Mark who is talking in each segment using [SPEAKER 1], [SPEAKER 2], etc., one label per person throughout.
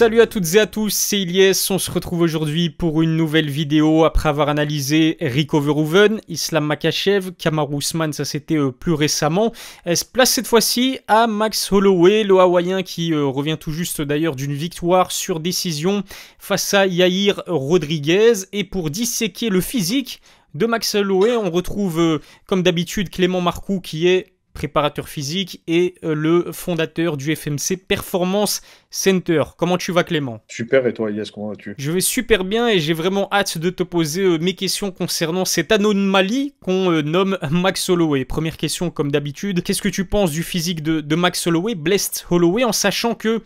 [SPEAKER 1] Salut à toutes et à tous, c'est Ilyes, on se retrouve aujourd'hui pour une nouvelle vidéo après avoir analysé Rico Verhoeven, Islam Makhachev, Kamaru Usman, ça c'était plus récemment. Elle se place cette fois-ci à Max Holloway, le Hawaïen qui revient tout juste d'ailleurs d'une victoire sur décision face à Yair Rodriguez. Et pour disséquer le physique de Max Holloway, on retrouve comme d'habitude Clément Marcoux qui est préparateur physique et le fondateur du FMC Performance Center. Comment tu vas, Clément?
[SPEAKER 2] Super, et toi, Elias, comment vas-tu?
[SPEAKER 1] Je vais super bien et j'ai vraiment hâte de te poser mes questions concernant cette anomalie qu'on nomme Max Holloway. Première question, comme d'habitude, qu'est-ce que tu penses du physique de Max Holloway, Blessed Holloway, en sachant que,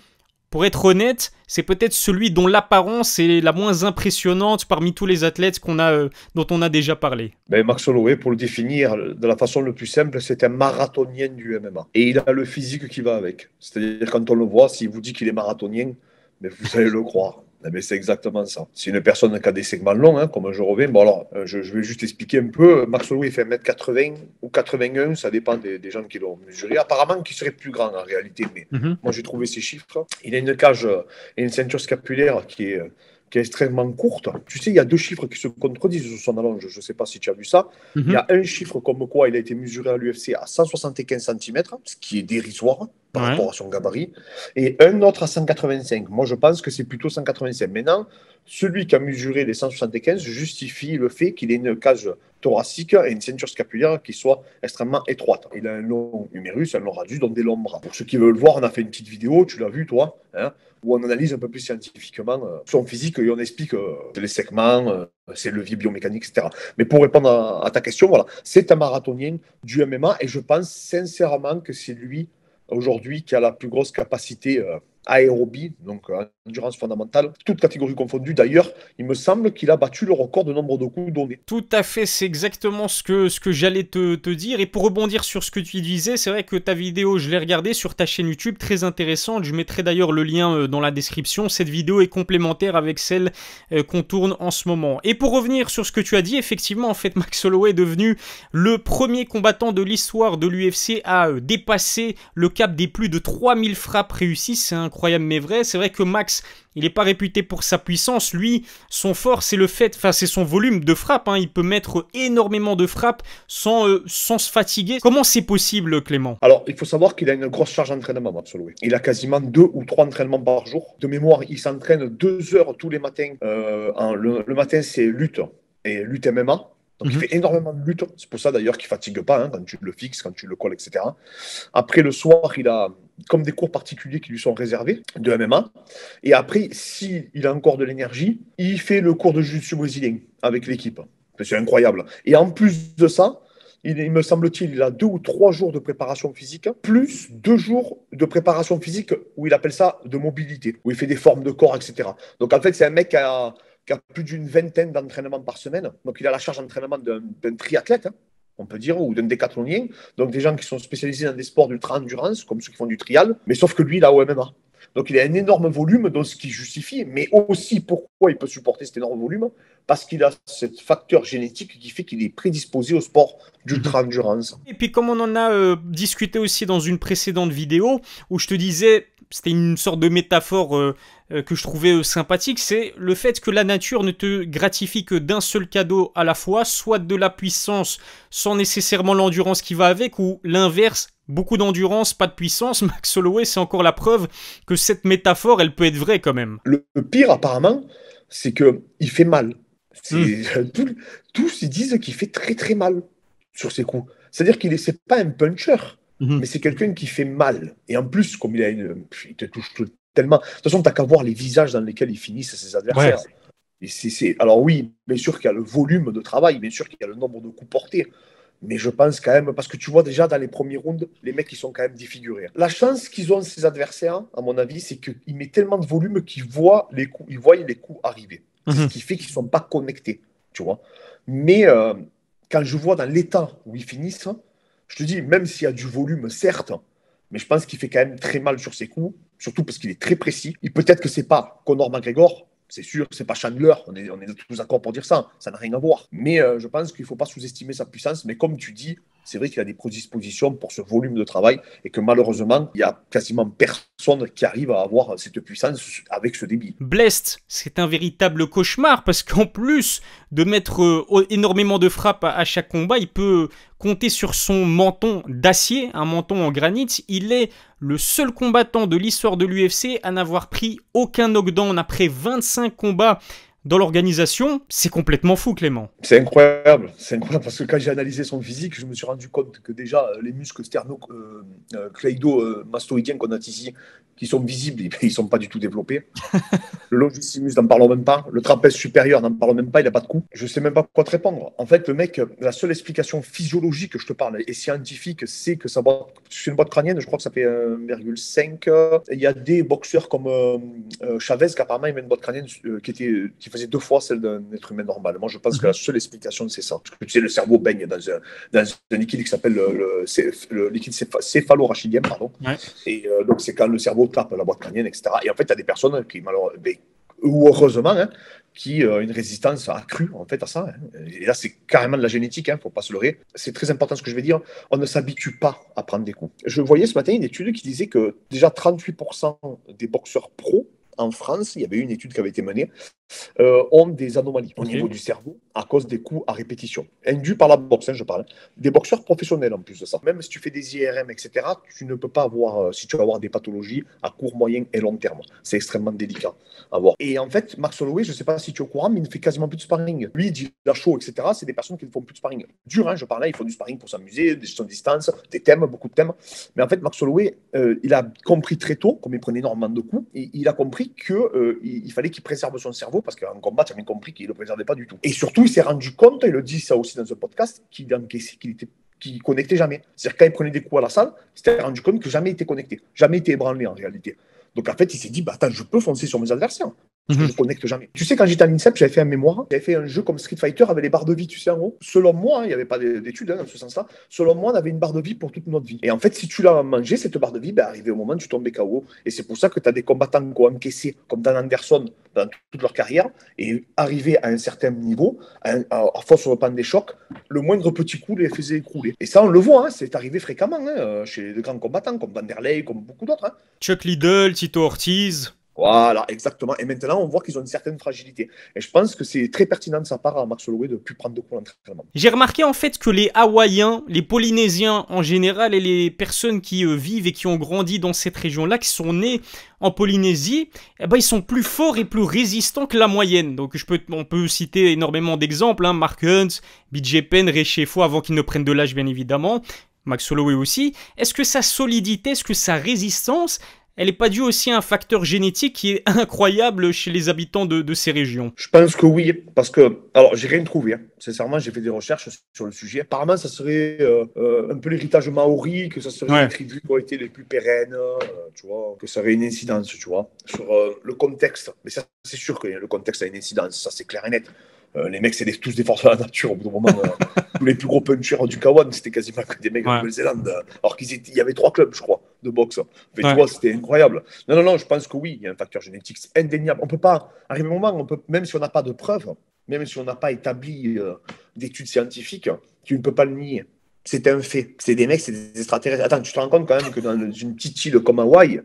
[SPEAKER 1] pour être honnête, c'est peut-être celui dont l'apparence est la moins impressionnante parmi tous les athlètes dont on a déjà parlé.
[SPEAKER 2] Ben, Max Holloway, pour le définir de la façon la plus simple, c'est un marathonien du MMA. Et il a le physique qui va avec. C'est-à-dire, quand on le voit, s'il vous dit qu'il est marathonien, mais vous allez le croire. Mais c'est exactement ça. C'est une personne qui a des segments longs, hein, comme je reviens. Bon, alors, je vais juste expliquer un peu. Max Holloway fait 1m80 ou 81, ça dépend des gens qui l'ont mesuré. Apparemment, qu'il serait plus grand en réalité, mais moi, j'ai trouvé ces chiffres. Il a une cage et une ceinture scapulaire qui est extrêmement courte. Tu sais, il y a deux chiffres qui se contredisent sur son allonge. Je ne sais pas si tu as vu ça. Il y a un chiffre comme quoi il a été mesuré à l'UFC à 175 cm, ce qui est dérisoire par rapport à son gabarit, et un autre à 185. Moi, je pense que c'est plutôt 185. Maintenant, celui qui a mesuré les 175 justifie le fait qu'il ait une cage thoracique et une ceinture scapulaire qui soit extrêmement étroite. Il a un long humérus, un long radius, donc des longs bras. Pour ceux qui veulent le voir, on a fait une petite vidéo, tu l'as vu toi, hein, où on analyse un peu plus scientifiquement son physique et on explique les segments, ses leviers biomécaniques, etc. Mais pour répondre à ta question, voilà, c'est un marathonien du MMA et je pense sincèrement que c'est lui aujourd'hui qui a la plus grosse capacité aérobie, donc endurance fondamentale, toutes catégories confondues. D'ailleurs, il me semble qu'il a battu le record de nombre de coups donnés.
[SPEAKER 1] Tout à fait, c'est exactement ce que j'allais te dire. Et pour rebondir sur ce que tu disais, c'est vrai que ta vidéo, je l'ai regardée sur ta chaîne YouTube, très intéressante. Je mettrai d'ailleurs le lien dans la description. Cette vidéo est complémentaire avec celle qu'on tourne en ce moment. Et pour revenir sur ce que tu as dit, effectivement, en fait, Max Holloway est devenu le premier combattant de l'histoire de l'UFC à dépasser le cap des plus de 3000 frappes réussies. C'est incroyable mais vrai. C'est vrai que Max, il n'est pas réputé pour sa puissance. Lui, son fort, c'est le fait, enfin, c'est son volume de frappe. Hein. Il peut mettre énormément de frappes sans se fatiguer. Comment c'est possible, Clément?
[SPEAKER 2] Alors, il faut savoir qu'il a une grosse charge d'entraînement, Max Holloway. Il a quasiment 2 ou 3 entraînements par jour. De mémoire, il s'entraîne 2 heures tous les matins. Le matin, c'est lutte et lutte MMA. Donc, il fait énormément de lutte. C'est pour ça, d'ailleurs, qu'il ne fatigue pas hein, quand tu le fixes, quand tu le colles, etc. Après, le soir, il a comme des cours particuliers qui lui sont réservés de MMA. Et après, s'il a encore de l'énergie, il fait le cours de jiu-jitsu brésilien avec l'équipe. C'est incroyable. Et en plus de ça, il me semble-t-il, il a 2 ou 3 jours de préparation physique, plus 2 jours de préparation physique où il appelle ça de mobilité, où il fait des formes de corps, etc. Donc, en fait, c'est un mec qui a plus d'une vingtaine d'entraînements par semaine. Donc, il a la charge d'entraînement d'un triathlète, hein, on peut dire, ou d'un décathlonien. Donc, des gens qui sont spécialisés dans des sports d'ultra-endurance, comme ceux qui font du trial. Mais sauf que lui, il a au MMA. Donc, il a un énorme volume, donc ce qui justifie, mais aussi pourquoi il peut supporter cet énorme volume, parce qu'il a ce facteur génétique qui fait qu'il est prédisposé au sport d'ultra-endurance.
[SPEAKER 1] Et puis, comme on en a discuté aussi dans une précédente vidéo, où je te disais, c'était une sorte de métaphore que je trouvais sympathique, c'est le fait que la nature ne te gratifie que d'un seul cadeau à la fois, soit de la puissance sans nécessairement l'endurance qui va avec, ou l'inverse, beaucoup d'endurance, pas de puissance. Max Holloway, c'est encore la preuve que cette métaphore, elle peut être vraie quand même.
[SPEAKER 2] Le pire, apparemment, c'est qu'il fait mal. Tous ils disent qu'il fait très très mal sur ses coups. C'est-à-dire qu'il n'est pas un puncher, mais c'est quelqu'un qui fait mal. Et en plus, comme il te touche tellement. De toute façon, tu n'as qu'à voir les visages dans lesquels il finissent ses adversaires. Ouais. Et alors oui, bien sûr qu'il y a le volume de travail, bien sûr qu'il y a le nombre de coups portés. Mais je pense quand même, parce que tu vois déjà dans les premiers rounds, les mecs, ils sont quand même défigurés. La chance qu'ils ont, ces adversaires, à mon avis, c'est qu'ils mettent tellement de volume qu'ils voient les coups arriver. C'est ce qui fait qu'ils ne sont pas connectés, tu vois. Mais quand je vois dans l'état où ils finissent, je te dis, même s'il y a du volume, certes, mais je pense qu'il fait quand même très mal sur ses coups, surtout parce qu'il est très précis. Et peut-être que c'est pas Conor McGregor, c'est sûr, c'est pas Chandler, on est tous d'accord pour dire ça, ça n'a rien à voir. Mais je pense qu'il ne faut pas sous-estimer sa puissance. Mais comme tu dis, c'est vrai qu'il a des prédispositions pour ce volume de travail et que malheureusement, il y a quasiment personne qui arrive à avoir cette puissance avec ce débit.
[SPEAKER 1] Blest, c'est un véritable cauchemar parce qu'en plus de mettre énormément de frappes à chaque combat, il peut compter sur son menton d'acier, un menton en granit. Il est le seul combattant de l'histoire de l'UFC à n'avoir pris aucun knockdown après 25 combats dans l'organisation. C'est complètement fou, Clément.
[SPEAKER 2] C'est incroyable parce que quand j'ai analysé son physique, je me suis rendu compte que déjà les muscles sterno-cleido-mastoïdiens qu'on a ici, qui sont visibles, ils ne sont pas du tout développés. Le longissimus, n'en parlons même pas. Le trapèze supérieur, n'en parlons même pas, il n'a pas de cou. Je ne sais même pas quoi te répondre. En fait, le mec, la seule explication physiologique que je te parle et scientifique, c'est que c'est une boîte crânienne, je crois que ça fait 1,5. Il y a des boxeurs comme Chavez, qui apparemment avait une boîte crânienne qui faisait 2 fois celle d'un être humain normal. Moi, je pense que la seule explication, c'est ça. Parce que tu sais, le cerveau baigne dans un liquide qui s'appelle le liquide céphalo-rachidien, pardon. Ouais. Et donc, c'est quand le cerveau tape la boîte crânienne, etc. Et en fait, il y a des personnes qui, malheureusement, ou heureusement, qui ont une résistance accrue en fait à ça. Et là, c'est carrément de la génétique, faut pas se leurrer. C'est très important ce que je vais dire. On ne s'habitue pas à prendre des coups. Je voyais ce matin une étude qui disait que déjà 38% des boxeurs pros en France, il y avait une étude qui avait été menée, ont des anomalies au niveau du cerveau à cause des coups à répétition, induits par la boxe, je parle. Des boxeurs professionnels en plus de ça. Même si tu fais des IRM, etc., tu ne peux pas avoir, si tu vas avoir des pathologies à court, moyen et long terme. C'est extrêmement délicat à voir. Et en fait, Max Holloway, je ne sais pas si tu es au courant, mais il ne fait quasiment plus de sparring. Lui, il dit la show, etc., c'est des personnes qui ne font plus de sparring. Dur, je parlais, il faut du sparring pour s'amuser, des gestions de distance, des thèmes, beaucoup de thèmes. Mais en fait, Max Holloway, il a compris très tôt, comme il prenait énormément de coups, il a compris qu'il fallait qu'il préserve son cerveau parce qu'en combat, tu as bien compris qu'il ne le préservait pas du tout. Et surtout, il s'est rendu compte, il le dit ça aussi dans un podcast, qu'il connectait jamais. C'est-à-dire quand il prenait des coups à la salle, il s'était rendu compte que jamais il était connecté, jamais il était ébranlé en réalité. Donc en fait, il s'est dit, attends, je peux foncer sur mes adversaires. Parce que je ne connecte jamais. Tu sais, quand j'étais à l'INSEP, j'avais fait un mémoire, j'avais fait un jeu comme Street Fighter avec les barres de vie, tu sais, en gros. Selon moi, il n'y avait pas d'études dans ce sens-là, selon moi, on avait une barre de vie pour toute notre vie. Et en fait, si tu l'as mangé, cette barre de vie, arrivé au moment où tu tombais KO. Et c'est pour ça que tu as des combattants qui ont encaissé, comme Dan Anderson, dans toute leur carrière, et arrivé à un certain niveau, à force sur le pan des chocs, le moindre petit coup les faisait écrouler. Et ça, on le voit, c'est arrivé fréquemment chez les grands combattants, comme Vanderlei, comme beaucoup d'autres.
[SPEAKER 1] Chuck Liddell, Tito Ortiz.
[SPEAKER 2] Voilà, exactement. Et maintenant, on voit qu'ils ont une certaine fragilité. Et je pense que c'est très pertinent de sa part à Max Holloway de ne plus prendre de coups en entraînement.
[SPEAKER 1] J'ai remarqué en fait que les Hawaïens, les Polynésiens en général et les personnes qui vivent et qui ont grandi dans cette région-là, qui sont nés en Polynésie, ils sont plus forts et plus résistants que la moyenne. Donc on peut citer énormément d'exemples, Mark Hunt, BJ Penn, Ray Shefo, avant qu'ils ne prennent de l'âge bien évidemment, Max Holloway aussi. Est-ce que sa solidité, est-ce que sa résistance, elle n'est pas due aussi à un facteur génétique qui est incroyable chez les habitants de ces régions?
[SPEAKER 2] Je pense que oui, parce que, alors, j'ai rien trouvé. Sincèrement, j'ai fait des recherches sur le sujet. Apparemment, ça serait un peu l'héritage maori, que ça serait les tribus qui ont été les plus pérennes, tu vois, que ça aurait une incidence, tu vois, sur le contexte. Mais ça, c'est sûr que le contexte a une incidence, ça, c'est clair et net. Les mecs, c'est tous des forces de la nature. Au bout d'un moment, tous les plus gros punchers du Kawan, c'était quasiment que des mecs de Nouvelle-Zélande. Alors qu'il y avait 3 clubs, je crois, de boxe. Mais tu vois, c'était incroyable. Non, je pense que oui, il y a un facteur génétique, c'est indéniable. On peut pas, arriver un moment, même si on n'a pas de preuves, même si on n'a pas établi d'études scientifiques, tu ne peux pas le nier. C'est un fait. C'est des mecs, c'est des extraterrestres. Attends, tu te rends compte quand même que dans une petite île comme Hawaï,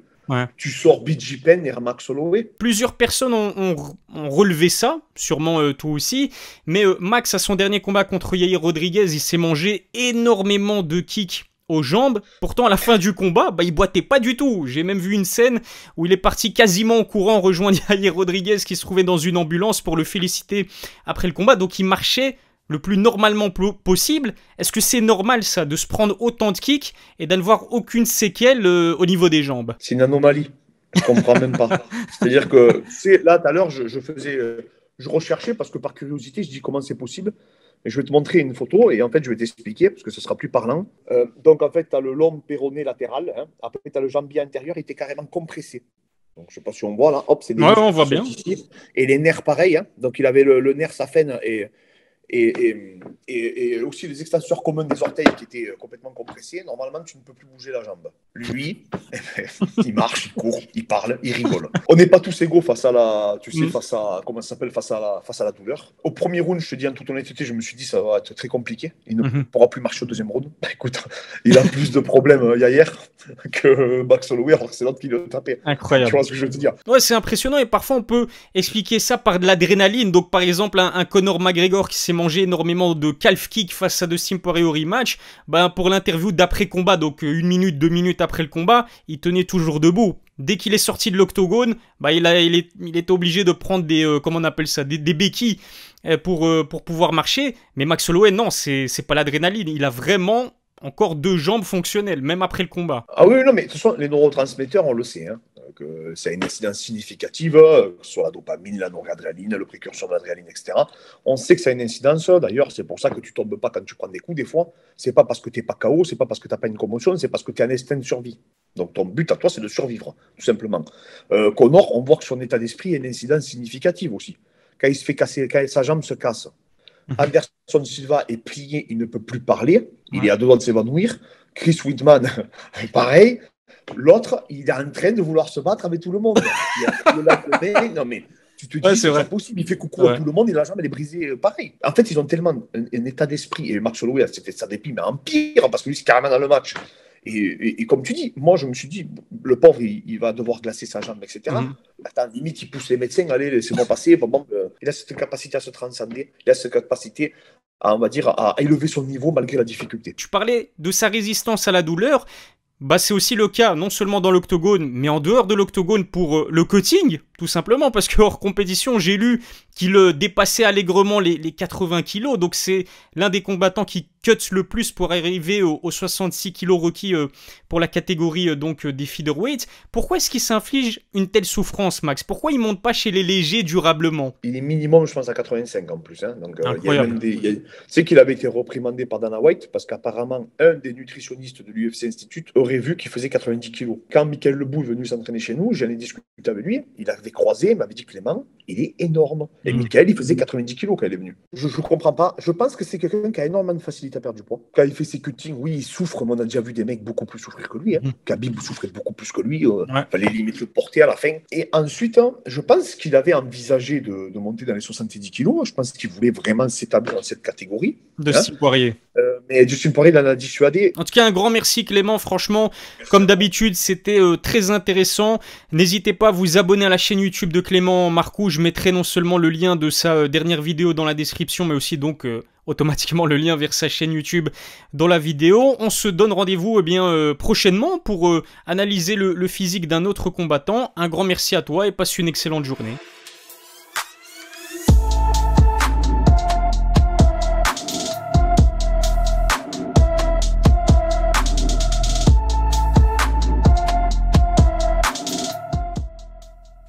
[SPEAKER 2] tu sors BJ Penn et Max Holloway.
[SPEAKER 1] Plusieurs personnes ont relevé ça, sûrement toi aussi, mais Max, à son dernier combat contre Yair Rodriguez, il s'est mangé énormément de kicks aux jambes. Pourtant, à la fin du combat, il boitait pas du tout. J'ai même vu une scène où il est parti quasiment en courant rejoindre Yair Rodriguez qui se trouvait dans une ambulance pour le féliciter après le combat. Donc il marchait le plus normalement possible. Est-ce que c'est normal ça, de se prendre autant de kicks et d'avoir aucune séquelle au niveau des jambes?
[SPEAKER 2] C'est une anomalie. Je comprends même pas. C'est-à-dire que là, tout à l'heure, je recherchais parce que par curiosité, je dis comment c'est possible. Et je vais te montrer une photo et en fait, je vais t'expliquer parce que ce sera plus parlant. Donc, en fait, tu as le long péroné latéral. Après, tu as le jambier antérieur, il était carrément compressé. Donc, je ne sais pas si on voit là. Hop, c'est des
[SPEAKER 1] on voit bien.
[SPEAKER 2] Ici. Et les nerfs, pareil. Donc, il avait le nerf saphène et Et aussi les extenseurs communs des orteils qui étaient complètement compressés. Normalement, tu ne peux plus bouger la jambe. Lui, il marche, il court, il parle, il rigole. On n'est pas tous égaux face à la, tu sais, face à, comment ça s'appelle, face à la douleur. Au premier round, je te dis en toute honnêteté, je me suis dit ça va être très compliqué. Il ne pourra plus marcher au deuxième round. Bah, écoute, il a plus de problèmes hier que Max Holloway, alors que c'est l'autre qui le tapait.
[SPEAKER 1] Incroyable.
[SPEAKER 2] Tu vois ce que je veux te dire?
[SPEAKER 1] Ouais, c'est impressionnant et parfois on peut expliquer ça par de l'adrénaline. Donc par exemple un Conor McGregor qui s'est mangé énormément de calf kick face à Dustin Poirier au rematch, ben pour l'interview d'après combat, donc 1 minute, 2 minutes après le combat, il tenait toujours debout. Dès qu'il est sorti de l'octogone, bah il était obligé de prendre des comment on appelle ça, des béquilles pour pouvoir marcher. Mais Max Holloway, non, c'est pas l'adrénaline, il a vraiment encore 2 jambes fonctionnelles, même après le combat.
[SPEAKER 2] Ah oui, non, mais de toute façon, les neurotransmetteurs, on le sait, hein, que ça a une incidence significative, que ce soit la dopamine, la noradrénaline, le précurseur de l'adrénaline, etc. On sait que ça a une incidence. D'ailleurs, c'est pour ça que tu tombes pas quand tu prends des coups, des fois. C'est pas parce que tu n'es pas KO, c'est pas parce que tu n'as pas une commotion, c'est parce que tu as un instinct de survie. Donc ton but à toi, c'est de survivre, tout simplement. Conor, on voit que son état d'esprit a une incidence significative aussi. Quand il se fait casser, quand sa jambe se casse, Anderson Silva est plié, il ne peut plus parler, il est à 2 doigts de s'évanouir. Chris Whitman, pareil. L'autre, il est en train de vouloir se battre avec tout le monde. Il a le lendemain, non mais tu te dis, c'est pas possible, il fait coucou à tout le monde et la jambe elle est brisée, pareil. En fait, ils ont tellement un état d'esprit, et Max Holloway, c'était ça dépit, mais en pire, parce que lui, c'est carrément dans le match. Et comme tu dis, moi je me suis dit, le pauvre, il va devoir glacer sa jambe, etc. Attends, limite, il pousse les médecins, allez, laissez-moi passer. Bon, il a cette capacité à se transcender, il a cette capacité à, on va dire, à élever son niveau malgré la difficulté.
[SPEAKER 1] Tu parlais de sa résistance à la douleur. Bah c'est aussi le cas, non seulement dans l'octogone, mais en dehors de l'octogone pour le cutting, tout simplement, parce que hors compétition, j'ai lu qu'il dépassait allègrement les 80 kilos, donc c'est l'un des combattants qui cut le plus pour arriver aux 66 kilos requis pour la catégorie donc des featherweights. Pourquoi est-ce qu'il s'inflige une telle souffrance, Max? Pourquoi il monte pas chez les légers durablement?
[SPEAKER 2] Il est minimum, je pense, à 85 en plus. Hein. Donc, c'est qu'il avait été reprimandé par Dana White, parce qu'apparemment, un des nutritionnistes de l'UFC Institute aurait vu qu'il faisait 90 kilos. Quand Michael Lebou est venu s'entraîner chez nous, j'en ai discuté avec lui, il avait croisé, il m'avait dit Clément, il est énorme. Et Michael, il faisait 90 kilos quand il est venu. Je ne comprends pas. Je pense que c'est quelqu'un qui a énormément de facilité à perdre du poids. Quand il fait ses cuttings, oui, il souffre, mais on a déjà vu des mecs beaucoup plus souffrir que lui. Hein. Khabib souffrait beaucoup plus que lui. Fallait limite le porter à la fin. Et ensuite, je pense qu'il avait envisagé de monter dans les 70 kilos. Je pense qu'il voulait vraiment s'établir dans cette catégorie.
[SPEAKER 1] Dustin Poirier.
[SPEAKER 2] Mais Dustin Poirier l'en a dissuadé.
[SPEAKER 1] En tout cas, un grand merci Clément. Franchement, comme d'habitude, c'était très intéressant. N'hésitez pas à vous abonner à la chaîne YouTube de Clément Marcoux. Je mettrai non seulement le lien de sa dernière vidéo dans la description, mais aussi donc automatiquement le lien vers sa chaîne YouTube dans la vidéo. On se donne rendez-vous prochainement pour analyser le physique d'un autre combattant. Un grand merci à toi et passe une excellente journée.